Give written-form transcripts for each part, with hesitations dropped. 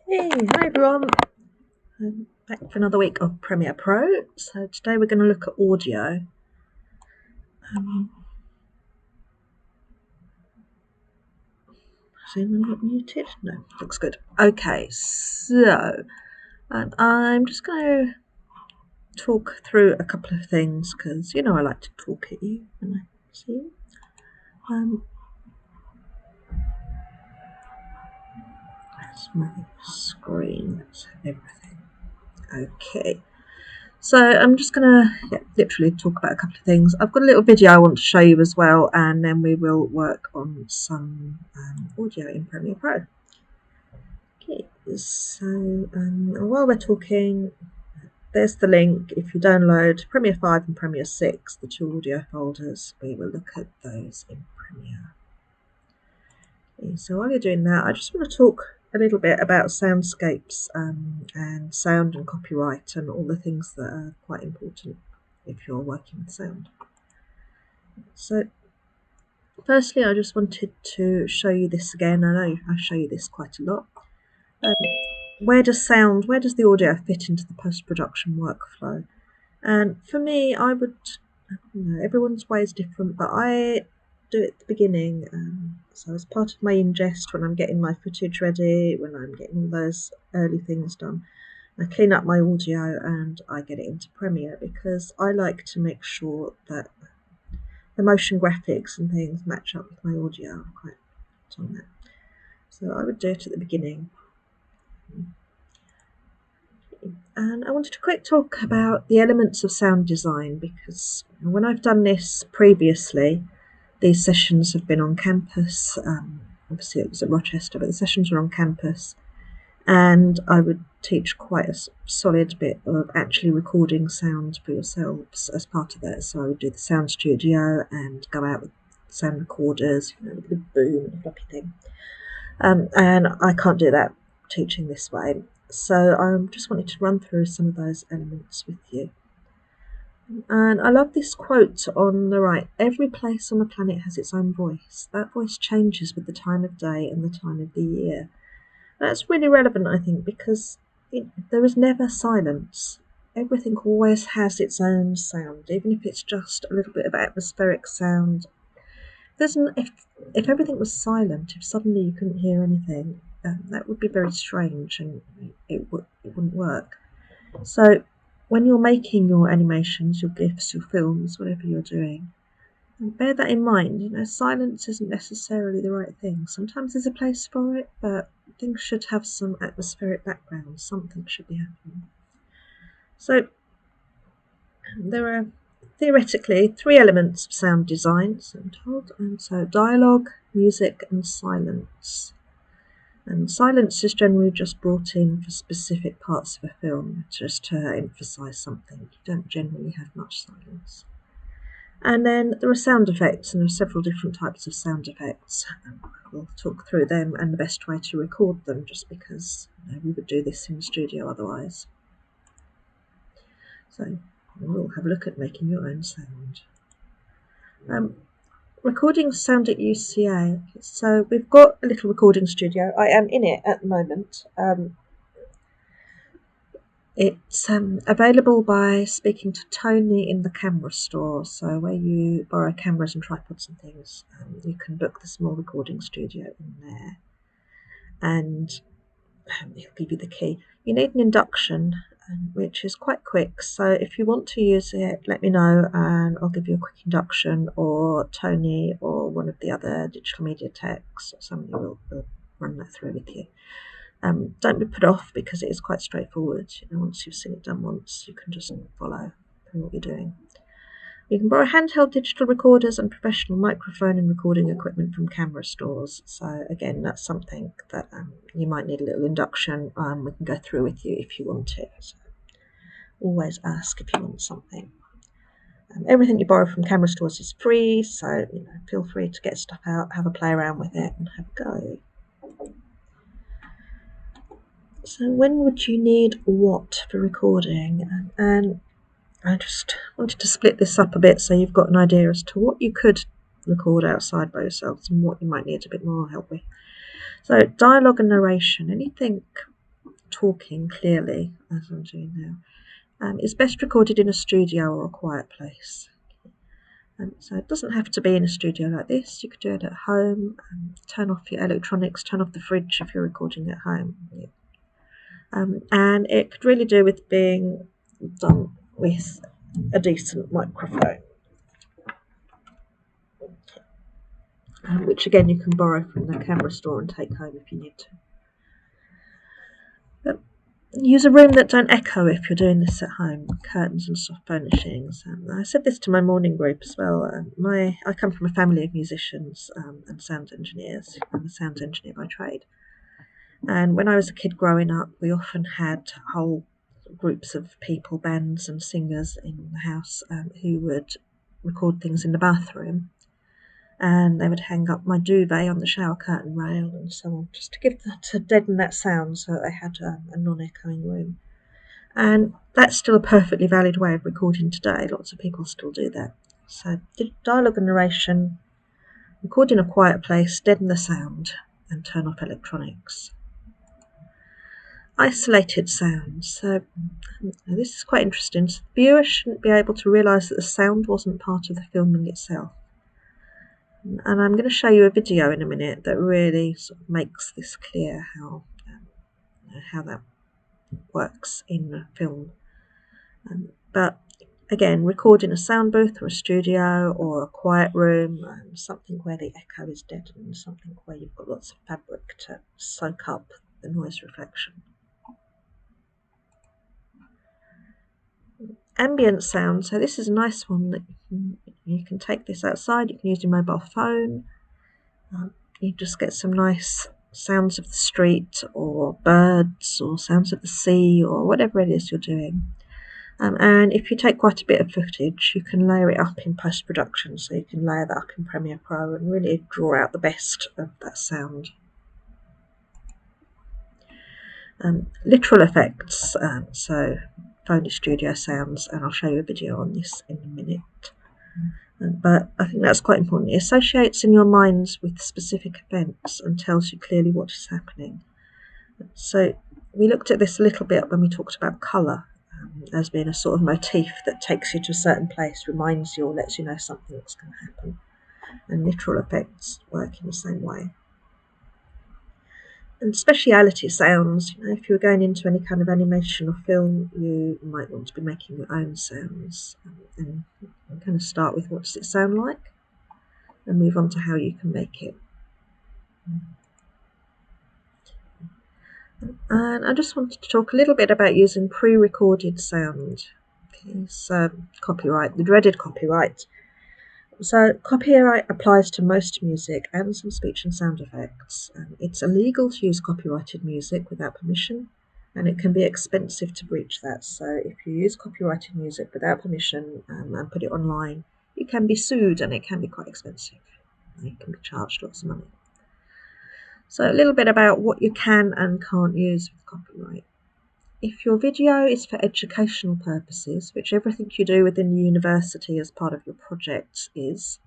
Hey, hi everyone. Back for another week of Premiere Pro. So today we're going to look at audio. Is anyone not muted? No, looks good. Okay, so I'm just going to talk through a couple of things because I like to talk at you when I see you. That's my screen. That's everything. Okay. So I'm just going to literally talk about a couple of things. I've got a little video I want to show you as well, and then we will work on some audio in Premiere Pro. Okay, so while we're talking, there's the link. If you download Premiere 5 and Premiere 6, the two audio folders, we will look at those in Premiere. Okay, so while you're doing that, I just want to talk a little bit about soundscapes and sound and copyright and all the things that are quite important if you're working with sound. So firstly, I just wanted to show you this again. I know I show you this quite a lot. Where does the audio fit into the post-production workflow? And for me, I would, everyone's way is different, but I do it at the beginning. So as part of my ingest, when I'm getting my footage ready, when I'm getting all those early things done, I clean up my audio and I get it into Premiere because I like to make sure that the motion graphics and things match up with my audio. I'm quite on that. So I would do it at the beginning. And I wanted to quick talk about the elements of sound design because when I've done this previously, these sessions have been on campus. Obviously it was at Rochester, but the sessions were on campus. And I would teach quite a solid bit of actually recording sound for yourselves as part of that. So I would do the sound studio and go out with sound recorders, with the boom, the floppy thing. And I can't do that teaching this way. So I just wanted to run through some of those elements with you. And I love this quote on the right. Every place on the planet has its own voice. That voice changes with the time of day and the time of the year. That's really relevant, I think, because there is never silence. Everything always has its own sound, even if it's just a little bit of atmospheric sound. If everything was silent, if suddenly you couldn't hear anything, that would be very strange and it wouldn't work. So when you're making your animations, your GIFs, your films, whatever you're doing, bear that in mind. Silence isn't necessarily the right thing. Sometimes there's a place for it, but things should have some atmospheric background. Something should be happening. So there are theoretically 3 elements of sound design, so I'm told, and so dialogue, music, and silence. And silence is generally just brought in for specific parts of a film, just to emphasise something. You don't generally have much silence. And then there are sound effects, and there are several different types of sound effects. We'll talk through them and the best way to record them, just because we would do this in the studio otherwise. So we'll have a look at making your own sound. Recording sound at UCA. So we've got a little recording studio. I am in it at the moment. It's available by speaking to Tony in the camera store. So where you borrow cameras and tripods and things, you can book the small recording studio in there. And he'll give you the key. You need an induction, which is quite quick. So if you want to use it, let me know and I'll give you a quick induction, or Tony or one of the other digital media techs or somebody will run that through with you. Don't be put off because it is quite straightforward. Once you've seen it done once, you can just follow through what you're doing. You can borrow handheld digital recorders and professional microphone and recording equipment from camera stores. So again, that's something that you might need a little induction. We can go through with you if you want it. So always ask if you want something. Everything you borrow from camera stores is free, so feel free to get stuff out, have a play around with it, and have a go. So when would you need what for recording? And I just wanted to split this up a bit so you've got an idea as to what you could record outside by yourselves and what you might need a bit more help with. So dialogue and narration, anything talking clearly, as I'm doing now, is best recorded in a studio or a quiet place. So it doesn't have to be in a studio like this. You could do it at home. Turn off your electronics, turn off the fridge if you're recording at home. And it could really do with being done with a decent microphone, which again you can borrow from the camera store and take home if you need to. But use a room that don't echo if you're doing this at home, curtains and soft furnishings. I said this to my morning group as well. I come from a family of musicians and sound engineers. I'm a sound engineer by trade. And when I was a kid growing up, we often had whole groups of people, bands and singers in the house who would record things in the bathroom. And they would hang up my duvet on the shower curtain rail and so on, just to deaden that sound so that they had a non-echoing room. And that's still a perfectly valid way of recording today. Lots of people still do that. So dialogue and narration, record in a quiet place, deaden the sound, and turn off electronics. Isolated sounds. So this is quite interesting. So the viewer shouldn't be able to realise that the sound wasn't part of the filming itself. And I'm going to show you a video in a minute that really sort of makes this clear how that works in a film. But again, record in a sound booth or a studio or a quiet room, something where the echo is deadened, something where you've got lots of fabric to soak up the noise reflection. Ambient sound. So this is a nice one that you can take this outside. You can use your mobile phone. You just get some nice sounds of the street or birds or sounds of the sea or whatever it is you're doing. And if you take quite a bit of footage, you can layer it up in post-production. So you can layer that up in Premiere Pro and really draw out the best of that sound. Literal effects. So Foley Studio sounds, and I'll show you a video on this in a minute. But I think that's quite important. It associates in your minds with specific events and tells you clearly what is happening. So we looked at this a little bit when we talked about colour as being a sort of motif that takes you to a certain place, reminds you or lets you know something that's going to happen. And literal effects work in the same way. And speciality sounds, if you were going into any kind of animation or film, you might want to be making your own sounds. And I'm going to start with what does it sound like and move on to how you can make it. And I just wanted to talk a little bit about using pre-recorded sound. Okay, so copyright, the dreaded copyright. So copyright applies to most music and some speech and sound effects. It's illegal to use copyrighted music without permission, and it can be expensive to breach that. So if you use copyrighted music without permission and put it online, you can be sued and it can be quite expensive. You can be charged lots of money. So a little bit about what you can and can't use with copyright. If your video is for educational purposes, which everything you do within the university as part of your project is,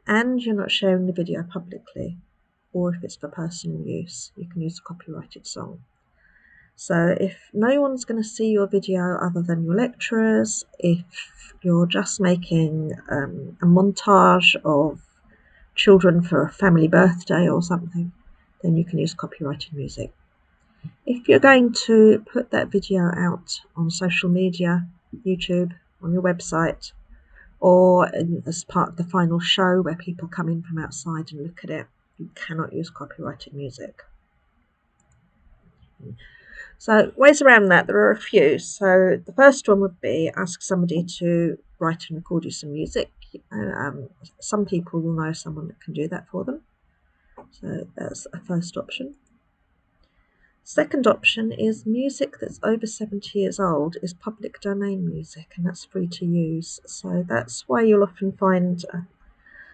and you're not sharing the video publicly, or if it's for personal use, you can use a copyrighted song. So if no one's going to see your video other than your lecturers, if you're just making a montage of children for a family birthday or something, then you can use copyrighted music. If you're going to put that video out on social media, YouTube, on your website, or as part of the final show where people come in from outside and look at it, you cannot use copyrighted music. So ways around that, there are a few. So the first one would be ask somebody to write and record you some music. Some people will know someone that can do that for them. So that's a first option. Second option is music that's over 70 years old is public domain music, and that's free to use. So that's why you'll often find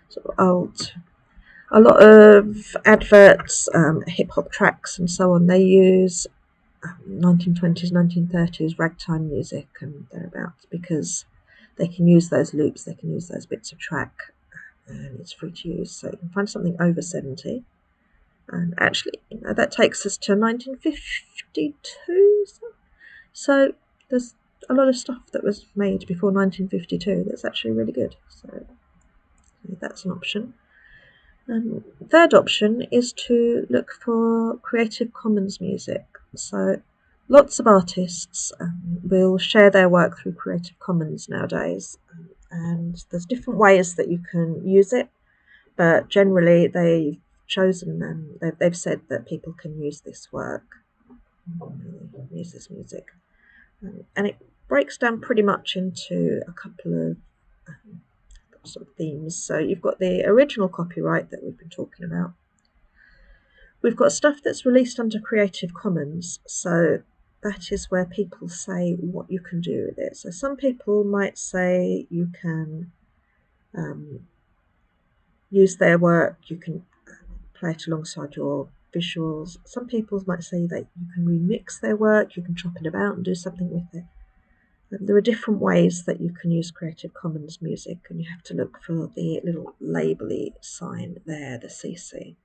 sort of a lot of adverts, hip-hop tracks and so on. They use 1920s, 1930s ragtime music and thereabouts because they can use those loops, they can use those bits of track, and it's free to use. So you can find something over 70. And actually, that takes us to 1952. So there's a lot of stuff that was made before 1952 that's actually really good. So that's an option. Third option is to look for Creative Commons music. So lots of artists will share their work through Creative Commons nowadays, and there's different ways that you can use it, but generally they've chosen and they've said that people can use this work, use this music, and it breaks down pretty much into a couple of sort of themes. So you've got the original copyright that we've been talking about. We've got stuff that's released under Creative Commons, so that is where people say what you can do with it. So some people might say you can use their work, you can play it alongside your visuals. Some people might say that you can remix their work, you can chop it about and do something with it. There are different ways that you can use Creative Commons music, and you have to look for the little label-y sign there, the CC.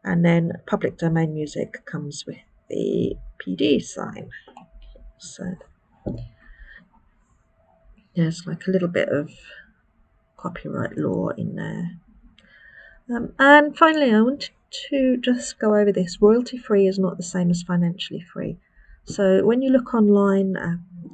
And then public domain music comes with the PD sign. So there's like a little bit of copyright law in there. And finally, I wanted to just go over this. Royalty free is not the same as financially free. So when you look online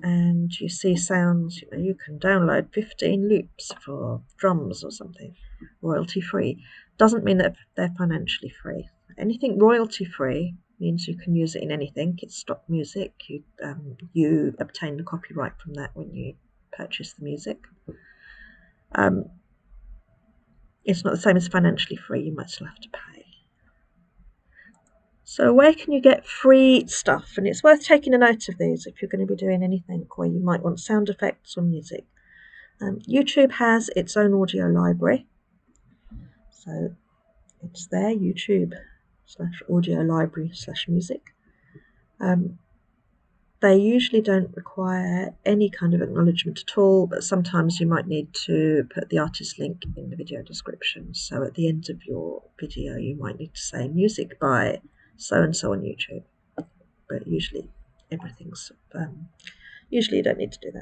and you see sounds, you can download 15 loops for drums or something, royalty free. Doesn't mean that they're financially free. Anything royalty free means you can use it in anything. It's stock music. You obtain the copyright from that when you purchase the music. It's not the same as financially free. You might still have to pay. So where can you get free stuff? And it's worth taking a note of these if you're going to be doing anything where you might want sound effects or music. YouTube has its own audio library. So it's there, YouTube/audio library/music. They usually don't require any kind of acknowledgement at all, but sometimes you might need to put the artist link in the video description. So at the end of your video, you might need to say music by so-and-so on YouTube. But usually everything's, usually you don't need to do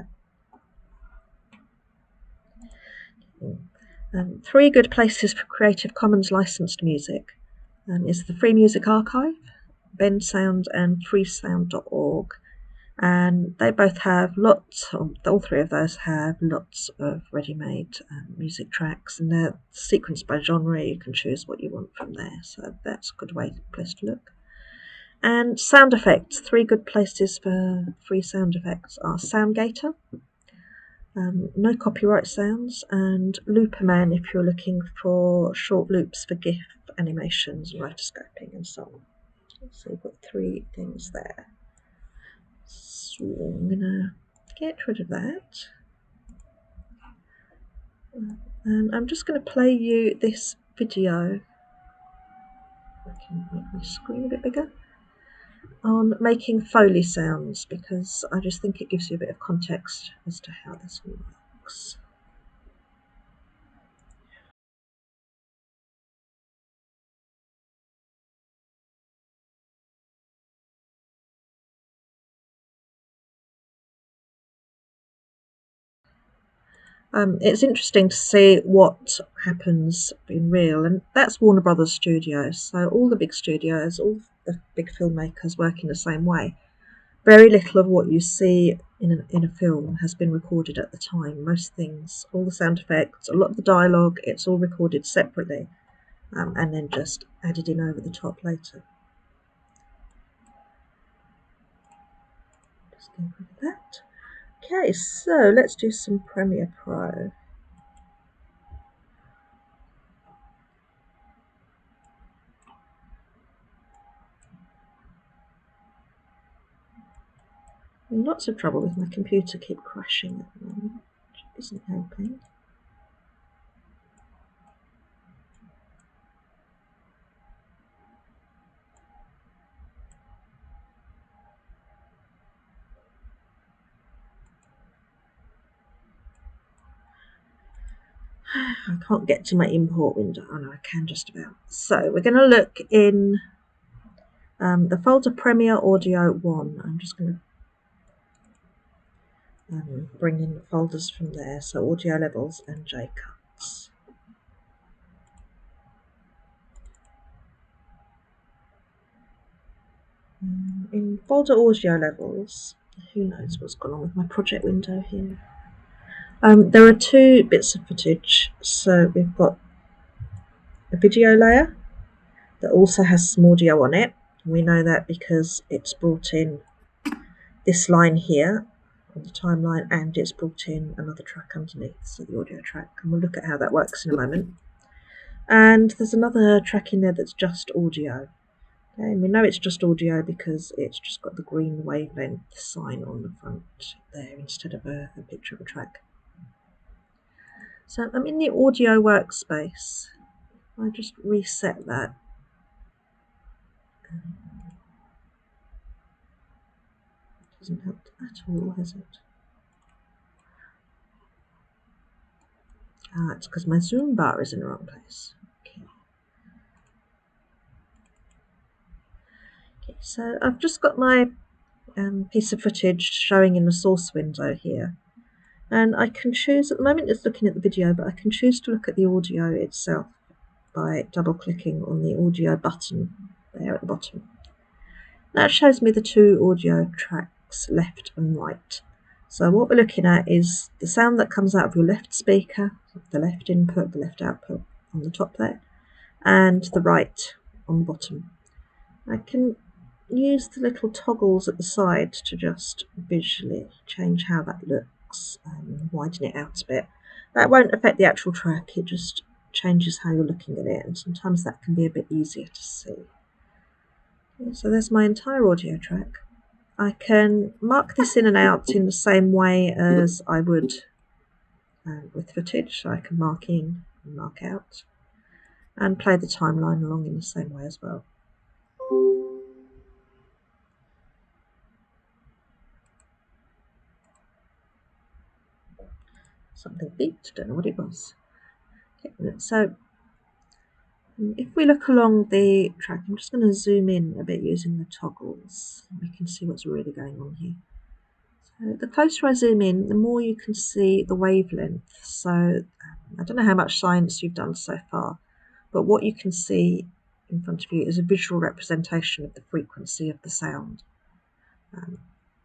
that. 3 good places for Creative Commons licensed music is the Free Music Archive, Bensound and freesound.org. And they both have all 3 of those have lots of ready-made music tracks, and they're sequenced by genre. You can choose what you want from there, so that's a good place to look. And sound effects, 3 good places for free sound effects are Soundgator, no copyright sounds, and Looperman if you're looking for short loops for GIF animations, rotoscoping and so on. So you've got 3 things there. So I'm going to get rid of that. And I'm just going to play you this video. I can make my screen a bit bigger. On making Foley sounds, because I just think it gives you a bit of context as to how this works. It's interesting to see what happens in real, and that's Warner Brothers Studios. So all the big studios, all the big filmmakers work in the same way. Very little of what you see in a film has been recorded at the time. Most things, all the sound effects, a lot of the dialogue, it's all recorded separately and then just added in over the top later. Just get rid of that. Okay, so let's do some Premiere Pro. Lots of trouble with my computer, keep crashing at the moment, which isn't helping. I can't get to my import window. Oh no, I can just about. So we're going to look in the folder Premiere Audio 1. I'm just going to bring in the folders from there. So audio levels and J-cuts. In folder audio levels, who knows what's gone on with my project window here. There are two bits of footage. So we've got a video layer that also has some audio on it. We know that because it's brought in this line here on the timeline, and it's brought in another track underneath, so the audio track, and we'll look at how that works in a moment. And there's another track in there that's just audio. Okay, and we know it's just audio because it's just got the green wavelength sign on the front there instead of a picture of a track. So I'm in the audio workspace. I just reset that. Doesn't help at all, has it? It's because my zoom bar is in the wrong place. Okay, so I've just got my piece of footage showing in the source window here. And I can choose, at the moment it's looking at the video, but I can choose to look at the audio itself by double-clicking on the audio button there at the bottom. That shows me the two audio tracks, left and right. So what we're looking at is the sound that comes out of your left speaker, the left input, the left output on the top there, and the right on the bottom. I can use the little toggles at the side to just visually change how that looks and widen it out a bit. That won't affect the actual track, it just changes how you're looking at it, and sometimes that can be a bit easier to see. So there's my entire audio track. I can mark this in and out in the same way as I would with footage. So I can mark in and mark out and play the timeline along in the same way as well. Something beeped, don't know what it was. Okay, so if we look along the track, I'm just going to zoom in a bit using the toggles. We can see what's really going on here. So the closer I zoom in, the more you can see the wavelength. So I don't know how much science you've done so far, but what you can see in front of you is a visual representation of the frequency of the sound.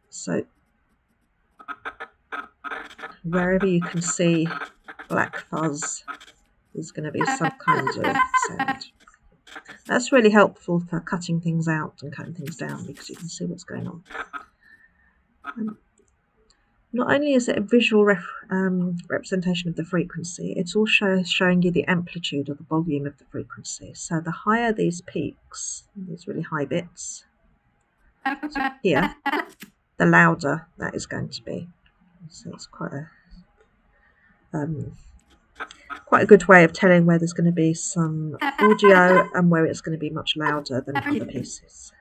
So wherever you can see black fuzz, there's going to be some kind of sound. That's really helpful for cutting things out and cutting things down because you can see what's going on. Not only is it a visual representation of the frequency, it's also showing you the amplitude or the volume of the frequency. So the higher these peaks, these really high bits, here, the louder that is going to be. So it's quite a good way of telling where there's going to be some audio and where it's going to be much louder than other pieces.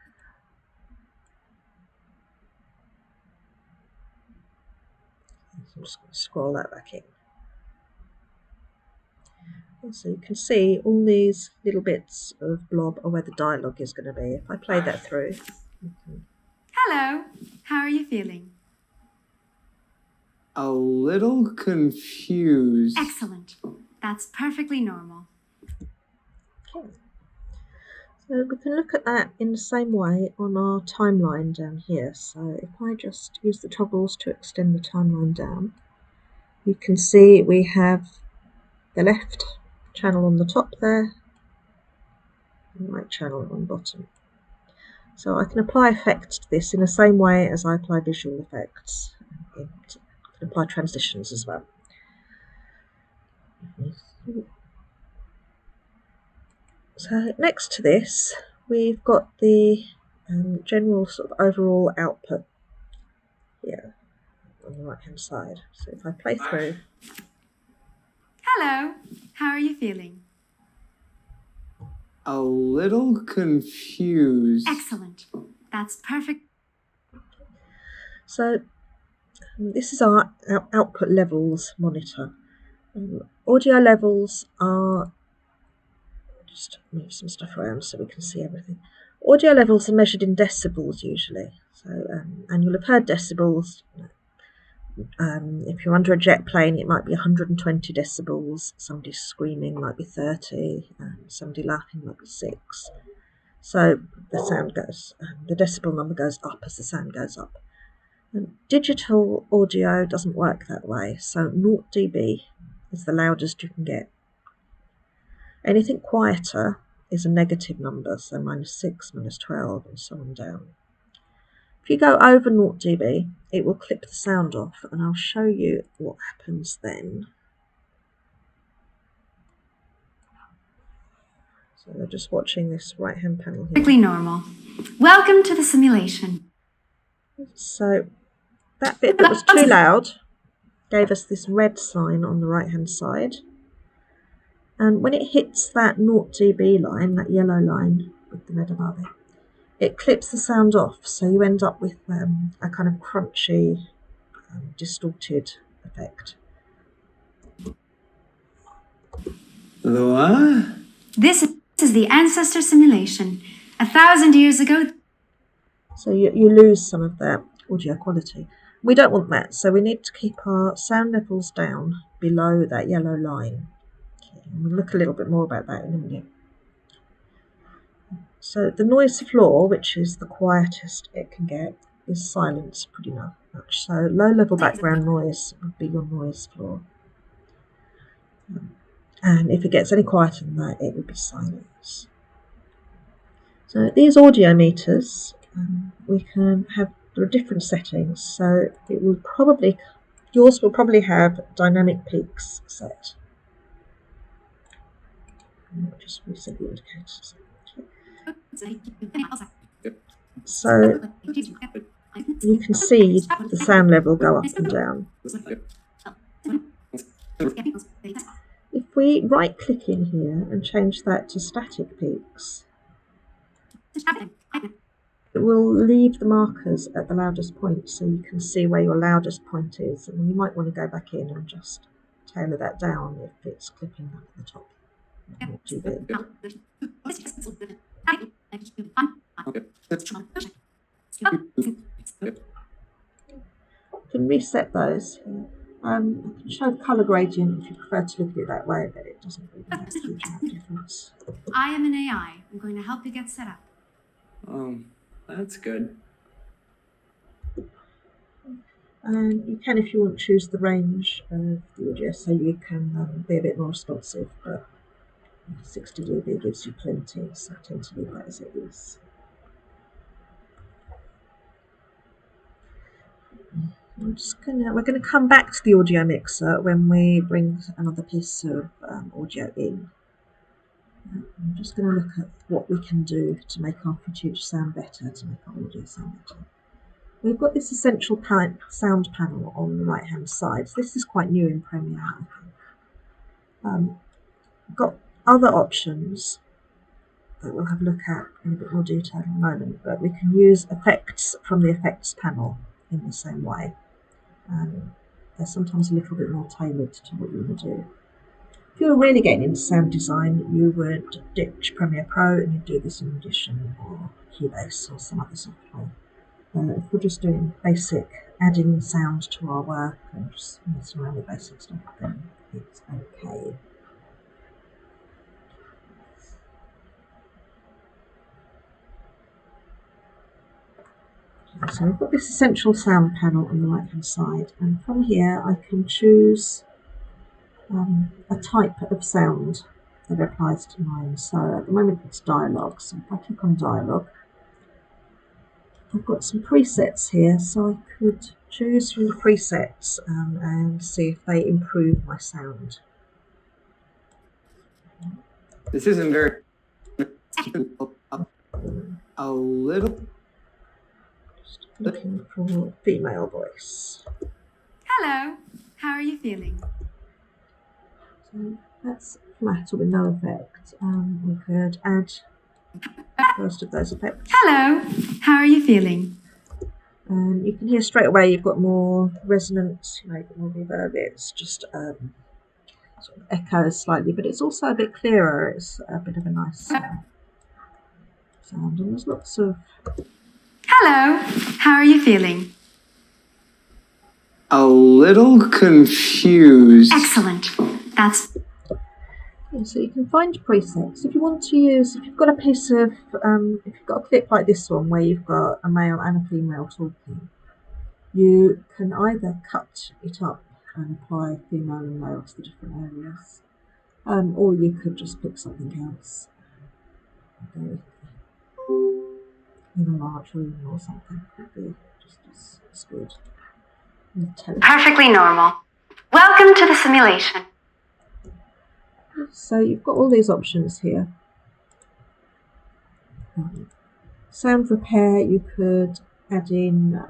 I'm just going to scroll that back in. And so you can see all these little bits of blob are where the dialogue is going to be. If I play that through. Hello, how are you feeling? A little confused. Excellent. That's perfectly normal. Okay. So we can look at that in the same way on our timeline down here. So if I just use the toggles to extend the timeline down, you can see we have the left channel on the top there, and the right channel on the bottom. So I can apply effects to this in the same way as I apply visual effects. I can apply transitions as well. So next to this, we've got the general sort of overall output here on the right hand side. So if I play through. Hello, how are you feeling? A little confused. Excellent. That's perfect. So this is our output levels monitor. Audio levels are, just move some stuff around so we can see everything. Audio levels are measured in decibels usually. So, and you'll have heard decibels. If you're under a jet plane, it might be 120 decibels. Somebody screaming might be 30, and somebody laughing might be 6. So the sound goes, the decibel number goes up as the sound goes up. And digital audio doesn't work that way. So 0 dB is the loudest you can get. Anything quieter is a negative number, so -6, -12, and so on down. If you go over 0 dB, it will clip the sound off, and I'll show you what happens then. So we're just watching this right-hand panel here. Perfectly normal. Welcome to the simulation. So that bit that was too loud gave us this red sign on the right-hand side. And when it hits that 0 dB line, that yellow line with the red above it, it clips the sound off, so you end up with a kind of crunchy, distorted effect. The what? This is the ancestor simulation. 1,000 years ago. So you lose some of that audio quality. We don't want that, so we need to keep our sound levels down below that yellow line. Okay, and we'll look a little bit more about that in a minute. So the noise floor, which is the quietest it can get, is silence pretty much. So low-level background noise would be your noise floor. And if it gets any quieter than that, it would be silence. So these audio meters, there are different settings. So yours will probably have dynamic peaks set. And I'll just reset the indicators. So you can see the sound level go up and down. If we right click in here and change that to static peaks, it will leave the markers at the loudest point so you can see where your loudest point is, and you might want to go back in and just tailor that down if it's clipping up at the top. Not too big. You can reset those. I can show the colour gradient if you prefer to look at it that way, but it doesn't really make a huge amount of difference. I am an AI. I'm going to help you get set up. That's good. And you can, if you want, choose the range of the audio so you can be a bit more responsive, but 60 dB gives you plenty, so I tend to leave that as it is. We're going to come back to the audio mixer when we bring another piece of audio in. I'm just going to look at what we can do to make our footage sound better, to make our audio sound better. We've got this essential sound panel on the right hand side. So this is quite new in Premiere, I think. We've got other options that we'll have a look at in a bit more detail in a moment, but we can use effects from the effects panel in the same way. They're sometimes a little bit more tailored to what you want to do. If you were really getting into sound design, you would ditch Premiere Pro and you'd do this in Audition or Cubase or some other software. If we're just doing basic adding sound to our work and just messing around with basic stuff, then it's okay. So we've got this essential sound panel on the right hand side, and from here I can choose a type of sound that applies to mine. So at the moment it's dialogue, so if I click on dialogue, I've got some presets here, so I could choose from the presets and see if they improve my sound. This isn't very... a little... Just looking for female voice. Hello. How are you feeling? So that's flat or with no effect. We could add first of those effects. Hello. How are you feeling? And you can hear straight away you've got more resonance, you've got more reverb. It's just sort of echoes slightly, but it's also a bit clearer. It's a bit of a nice sound, and there's lots of. Hello, how are you feeling? A little confused. Excellent. That's So you can find presets if you want to use. If you've got a piece of, if you've got a clip like this one where you've got a male and a female talking, you can either cut it up and apply female and male to the different areas, or you could just pick something else and go in a large room or something. Would be just as good. perfectly normal. Welcome to the simulation. So you've got all these options here. Sound repair, you could add in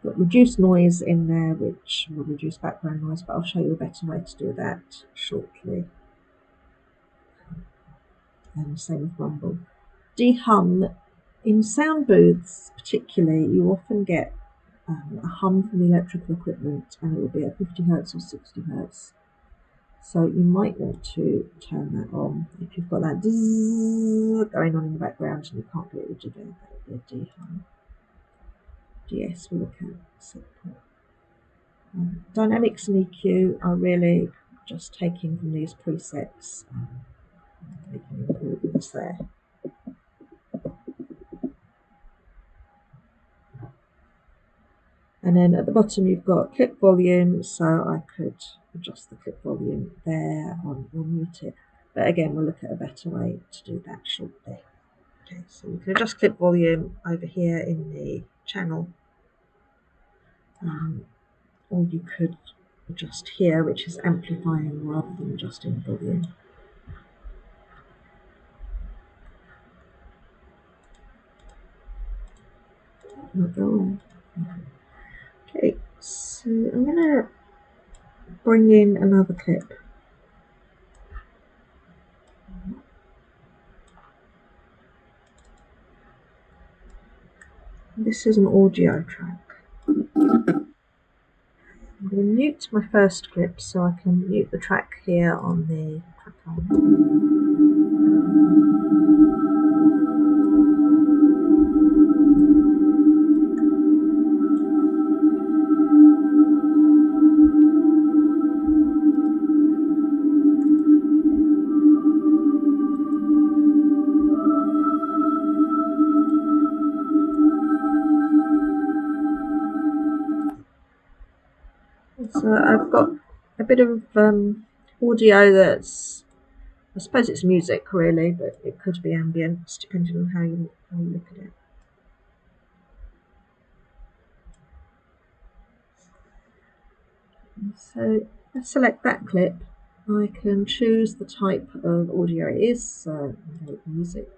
got reduced noise in there, which will reduce background noise, but I'll show you a better way to do that shortly. And same with rumble. Dehum. In sound booths particularly, you often get a hum from the electrical equipment, and it will be at 50 Hz or 60 Hz. So you might want to turn that on. If you've got that going on in the background and you can't get rid of it, that would be a dehum. DS we look at separate. Dynamics and EQ are really just taking from these presets and making improvements there. And then at the bottom you've got clip volume, so I could adjust the clip volume there or mute it. But again, we'll look at a better way to do that shortly. Okay, so you can adjust clip volume over here in the channel, or you could adjust here, which is amplifying rather than adjusting volume. Okay, so I'm going to bring in another clip. This is an audio track. I'm going to mute my first clip so I can mute the track here on the track line. So I've got a bit of audio that's, I suppose it's music really, but it could be ambient depending on how you look at it. So I select that clip. I can choose the type of audio it is, so music.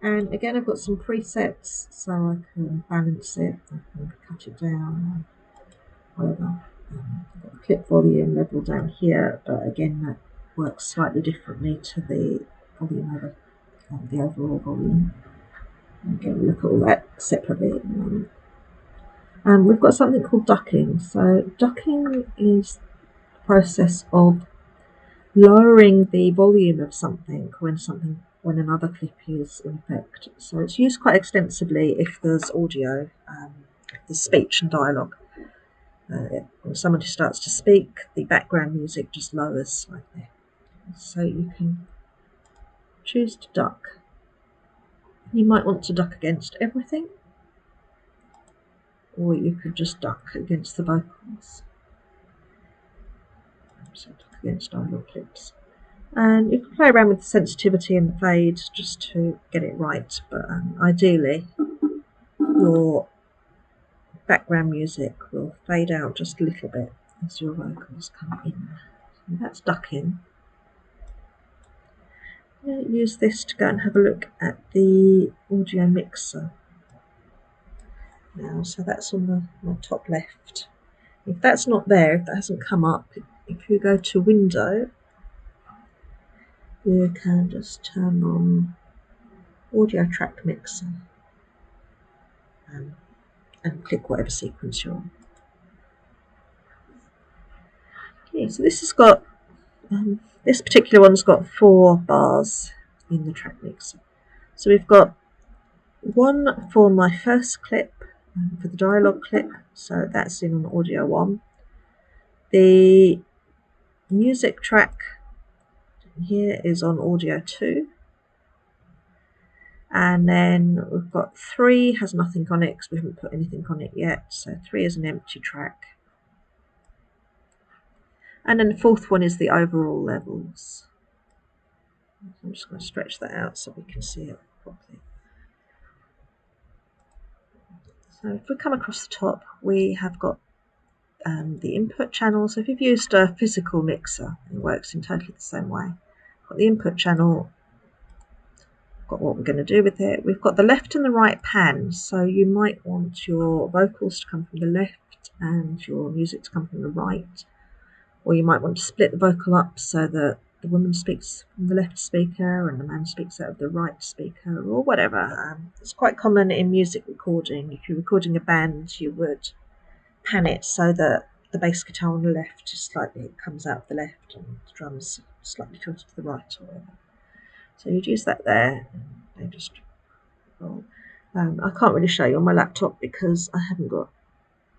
And again, I've got some presets, so I can balance it, I can cut it down, whatever. I've got the clip volume level down here, but again, that works slightly differently to the volume over the overall volume. Again, we'll look at all that separately at the moment. We've got something called ducking. So ducking is the process of lowering the volume of something when another clip is in effect. So it's used quite extensively if there's audio, if there's speech and dialogue. When somebody starts to speak, the background music just lowers slightly. So you can choose to duck. You might want to duck against everything, or you could just duck against the vocals. So duck against dialogue clips. And you can play around with the sensitivity and the fade just to get it right, but ideally your background music will fade out just a little bit as your vocals come in. So that's ducking. I'm going to use this to go and have a look at the audio mixer now. So that's on the top left. If that's not there, if that hasn't come up, if you go to Window, you can just turn on Audio Track Mixer and click whatever sequence you're on. Okay, so this has got, this particular one's got 4 bars in the track mixer. So we've got one for my first clip, for the dialogue clip, so that's in on audio 1. The music track here is on audio 2. And then we've got 3 has nothing on it because we haven't put anything on it yet, so 3 is an empty track. And then the 4th one is the overall levels. I'm just going to stretch that out so we can see it properly. So if we come across the top, we have got the input channel. So if you've used a physical mixer, it works in totally the same way. We've got the input channel, got what we're going to do with it. We've got the left and the right pan, so you might want your vocals to come from the left and your music to come from the right. Or you might want to split the vocal up so that the woman speaks from the left speaker and the man speaks out of the right speaker, or whatever. It's quite common in music recording. If you're recording a band, you would pan it so that the bass guitar on the left is slightly comes out of the left and the drums slightly tilted to the right, or whatever. So you'd use that there. And they just roll. I can't really show you on my laptop because I haven't got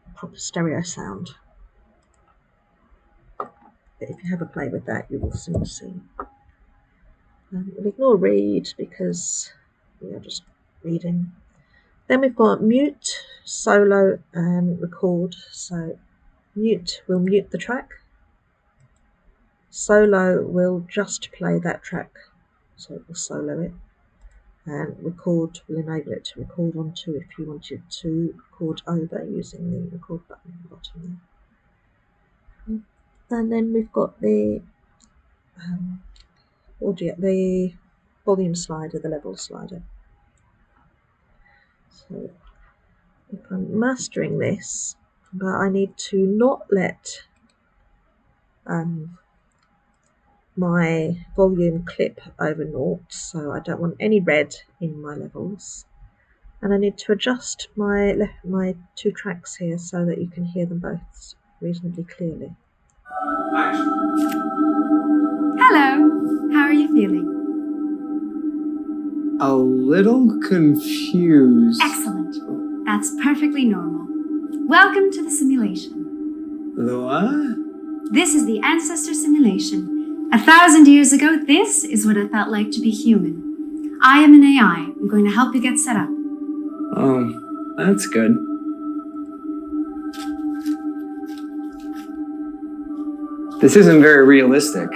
a proper stereo sound. But if you have a play with that, you will soon see. We'll ignore read because we are just reading. Then we've got mute, solo, and record. So mute will mute the track. Solo will just play that track, so it will solo it. And record will enable it to record onto if you wanted to record over using the record button at the bottom there. And then we've got the audio, the volume slider, the level slider. So if I'm mastering this, but I need to not let my volume clip over 0, so I don't want any red in my levels. And I need to adjust my 2 tracks here so that you can hear them both reasonably clearly. Hello, how are you feeling? A little confused. Excellent. That's perfectly normal. Welcome to the simulation. The what? This is the ancestor simulation. 1,000 years ago, this is what it felt like to be human. I am an AI. I'm going to help you get set up. Oh, that's good. This isn't very realistic.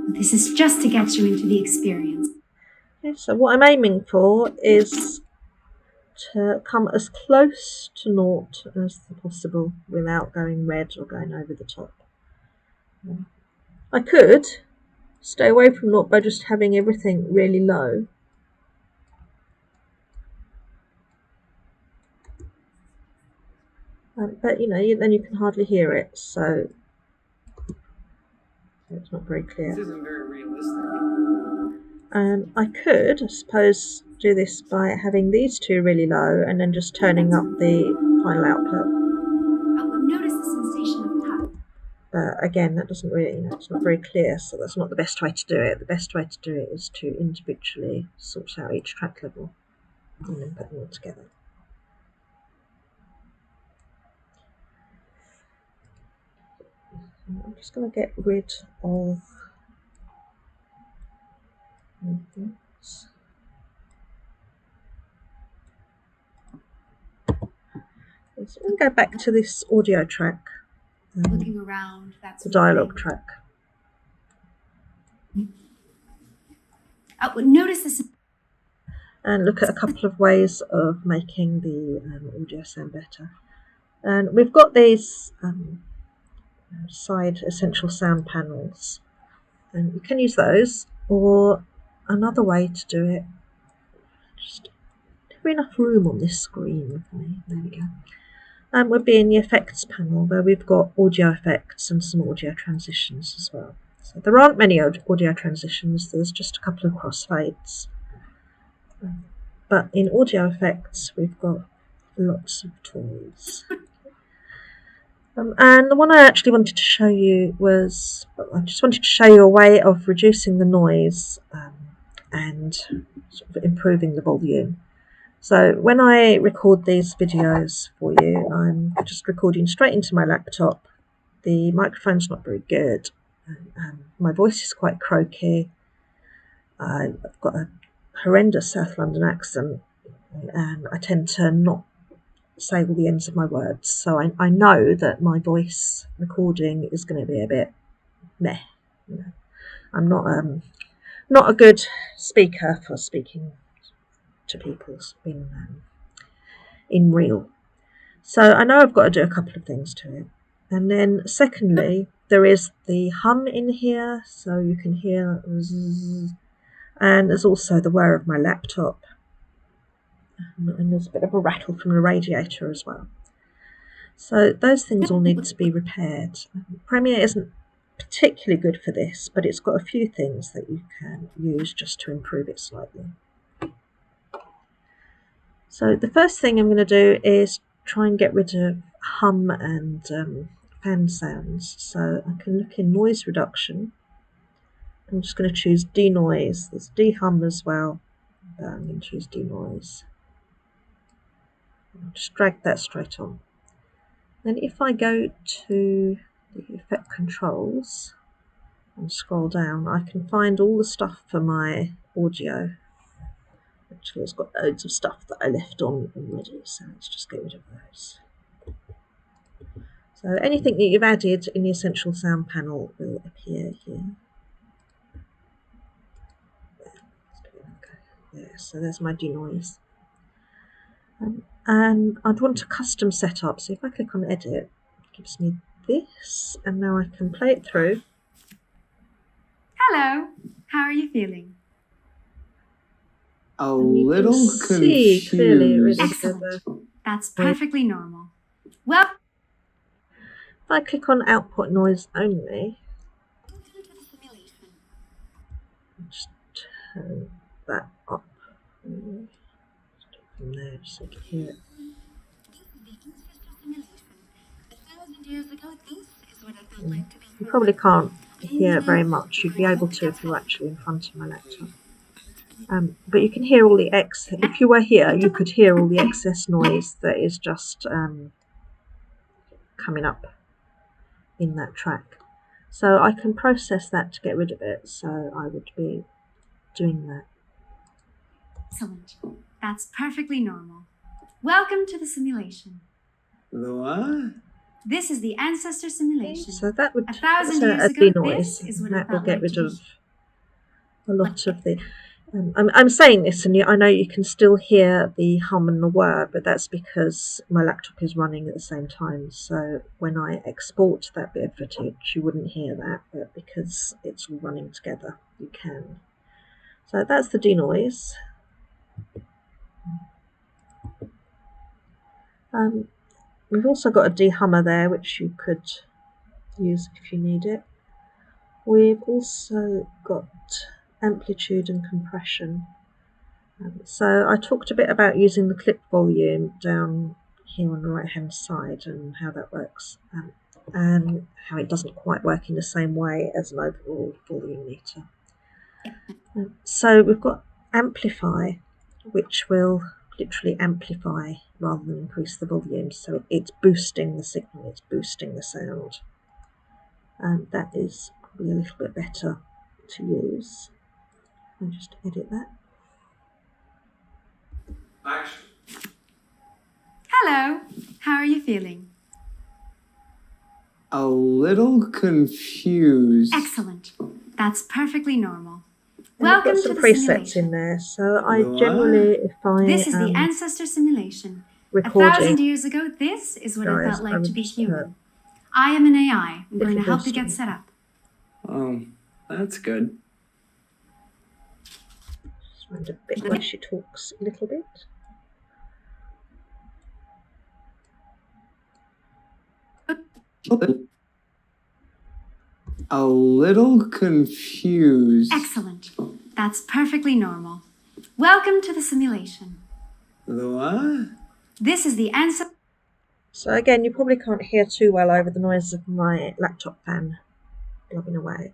This is just to get you into the experience. Okay, so what I'm aiming for is to come as close to 0 as possible without going red or going over the top. I could stay away from 0 by just having everything really low. But you know, then you can hardly hear it, so it's not very clear. This isn't very realistic. I could, I suppose, do this by having these 2 really low and then just turning up the final output. Notice the sensation of touch. But again, that doesn't really, it's not very clear, so that's not the best way to do it. The best way to do it is to individually sort out each track level and then put them all together. I'm just going to get rid of this. So we'll go back to this audio track, Looking around, that's the dialogue track. Notice this. And look at a couple of ways of making the audio sound better. And we've got these side essential sound panels, and you can use those, or another way to do it, just give me enough room on this screen for me, there we go, would be in the effects panel where we've got audio effects and some audio transitions as well. So there aren't many audio transitions, there's just a couple of crossfades. But in audio effects, we've got lots of tools. And the one I actually wanted to show you was, I just wanted to show you a way of reducing the noise and sort of improving the volume. So when I record these videos for you, I'm just recording straight into my laptop. The microphone's not very good. My voice is quite croaky. I've got a horrendous South London accent, and I tend to not say all the ends of my words. So I know that my voice recording is going to be a bit meh. You know. I'm not a good speaker for speaking to people in real. So I know I've got to do a couple of things to it. And then secondly, there is the hum in here, so you can hear zzz, and there's also the whir of my laptop. And there's a bit of a rattle from the radiator as well. So those things all need to be repaired. Premiere isn't particularly good for this, but it's got a few things that you can use just to improve it slightly. So the first thing I'm going to do is try and get rid of hum and fan sounds. So I can look in noise reduction. I'm just going to choose denoise. There's de-hum as well, but I'm going to choose denoise. I'll just drag that straight on. Then if I go to the effect controls and scroll down, I can find all the stuff for my audio. Actually, it's got loads of stuff that I left on already, so let's just get rid of those. So anything that you've added in the Essential Sound panel will appear here. There, so there's my denoise. And I'd want a custom setup, so if I click on Edit, it gives me this, and now I can play it through. Hello, how are you feeling? A And you little can see clearly it really confused. good. Excellent. That's perfectly normal. Well, If I click on Output Noise Only, just turn that up. From there, just so you can hear it. You probably can't hear it very much. You'd be able to if you were actually in front of my laptop. But you can hear all the if you were here, you could hear all the excess noise that is just coming up in that track. So I can process that to get rid of it. So I would be doing that. excellent. That's perfectly normal. Welcome to the simulation. The what? This is the ancestor simulation. So that would 1,000 that's years a ago, denoise. this is what it That will felt get like rid to be of a lot of the. I'm saying this, and I know you can still hear the hum and the whir, but that's because my laptop is running at the same time. So when I export that bit of footage, you wouldn't hear that, but because it's all running together, you can. So that's the denoise. We've also got a dehummer there, which you could use if you need it. We've also got amplitude and compression. So I talked a bit about using the clip volume down here on the right hand side and how that works, and how it doesn't quite work in the same way as an overall volume meter. So we've got amplify, which will literally amplify rather than increase the volume, so it's boosting the signal, it's boosting the sound, and that is probably a little bit better to use. I'll just edit that. Action. Hello, how are you feeling? A little confused. Excellent. That's perfectly normal. And I've Welcome got to some the presets simulation. in there, so I What? generally, if I This is the ancestor simulation. recording 1,000 years ago, this is what it guys, felt I like to would be just human. I am an AI. I'm going to little help you boost get on. set up. That's good. Just find a bit where she talks a little bit. A little confused. Excellent. That's perfectly normal. Welcome to the simulation. The what? This is the ancestor. So again, you probably can't hear too well over the noise of my laptop fan blubbing away.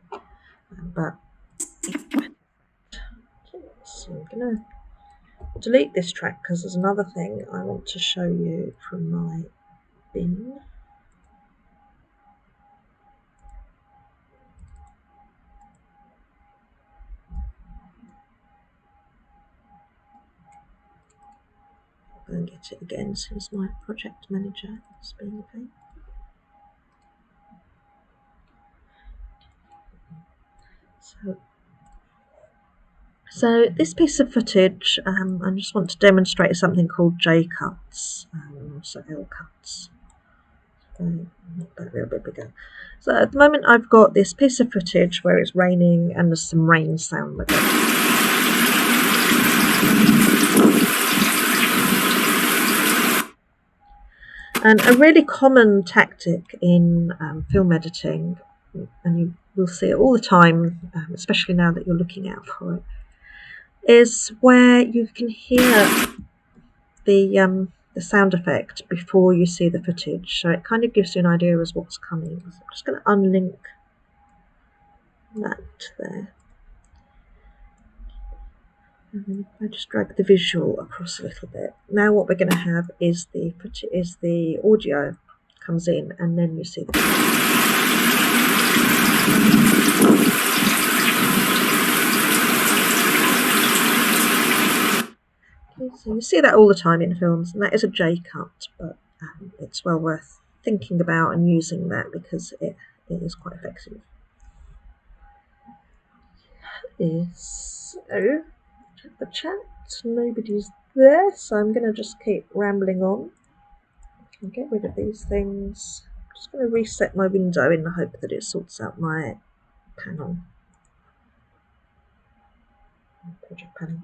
But so I'm going to delete this track because there's another thing I want to show you from my bin. I'll go and get it again since my project manager is being a pain. So this piece of footage, I just want to demonstrate something called J cuts, so L cuts. Make that a little bit bigger. So at the moment I've got this piece of footage where it's raining and there's some rain sound with it. And a really common tactic in film editing, and you will see it all the time, especially now that you're looking out for it, is where you can hear the sound effect before you see the footage. So it kind of gives you an idea as what's coming. So I'm just going to unlink that there. And then if I just drag the visual across a little bit. Now what we're going to have is the audio comes in, and then you see the okay, so you see that all the time in films, and that is a J cut, but it's well worth thinking about and using that because it is quite effective. So check the chat, nobody's there, so I'm going to just keep rambling on and get rid of these things. I'm just going to reset my window in the hope that it sorts out my panel. Project panel.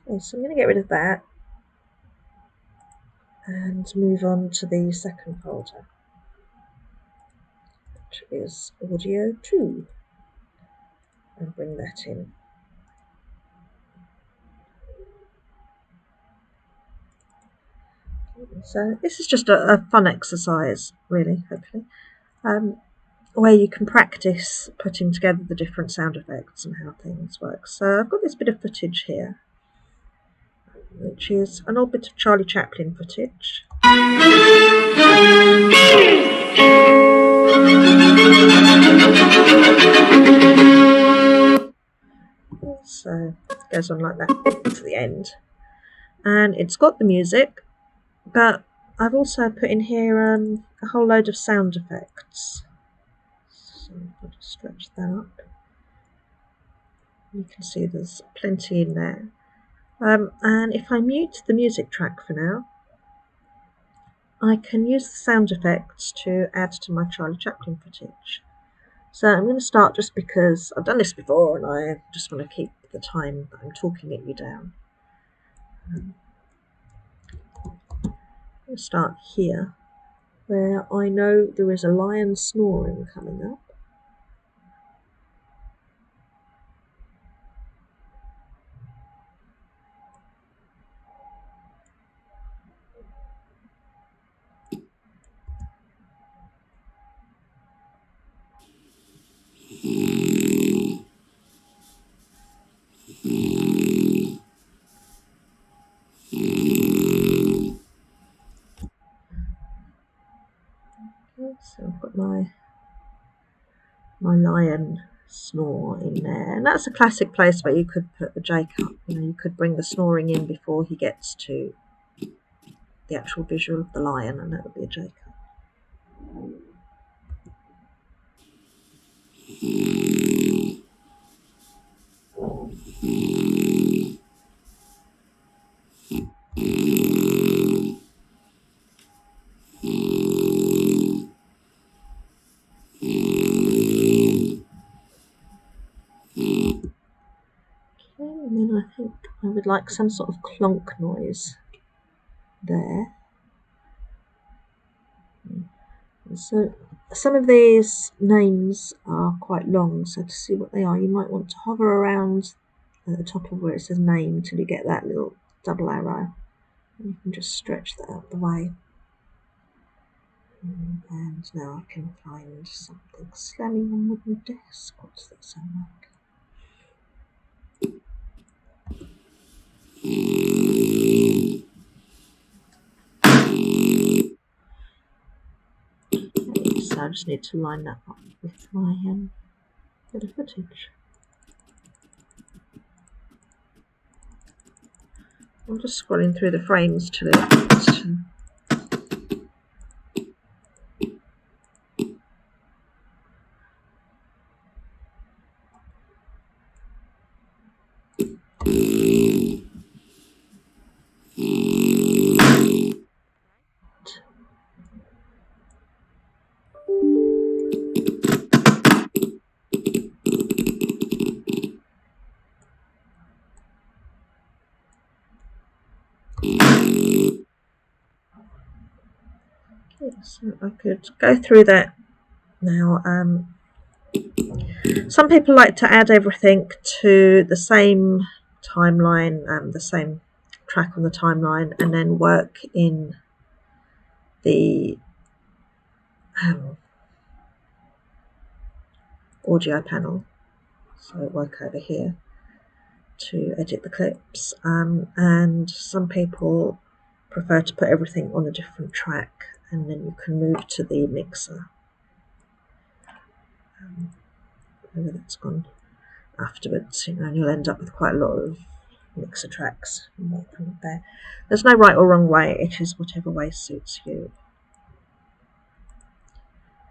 Okay, so I'm going to get rid of that and move on to the second folder, which is audio 2, and bring that in. So this is just a fun exercise, really, hopefully, where you can practice putting together the different sound effects and how things work. So I've got this bit of footage here, which is an old bit of Charlie Chaplin footage. So it goes on like that to the end. And it's got the music, but I've also put in here a whole load of sound effects. So I'll just stretch that up. You can see there's plenty in there. And if I mute the music track for now, I can use the sound effects to add to my Charlie Chaplin footage. So I'm going to start just because I've done this before and I just want to keep the time that I'm talking at you down. I'm going to start here, where I know there is a lion snoring coming up. So I've got my lion snore in there, and that's a classic place where you could put the J cut. You could bring the snoring in before he gets to the actual visual of the lion, and that would be a J cut. And then I think I would like some sort of clonk noise there. So some of these names are quite long, so to see what they are, you might want to hover around at the top of where it says name until you get that little double arrow. And you can just stretch that out the way. And now I can find something slamming on the wooden desk. What's that sound like? Okay, so I just need to line that up with my bit of footage. I'm just scrolling through the frames till it so I could go through that now. Some people like to add everything to the same timeline, the same track on the timeline, and then work in the audio panel. So work over here to edit the clips, and some people prefer to put everything on a different track, and then you can move to the mixer. Whether that's gone afterwards, and you'll end up with quite a lot of mixer tracks. There's no right or wrong way, it is whatever way suits you.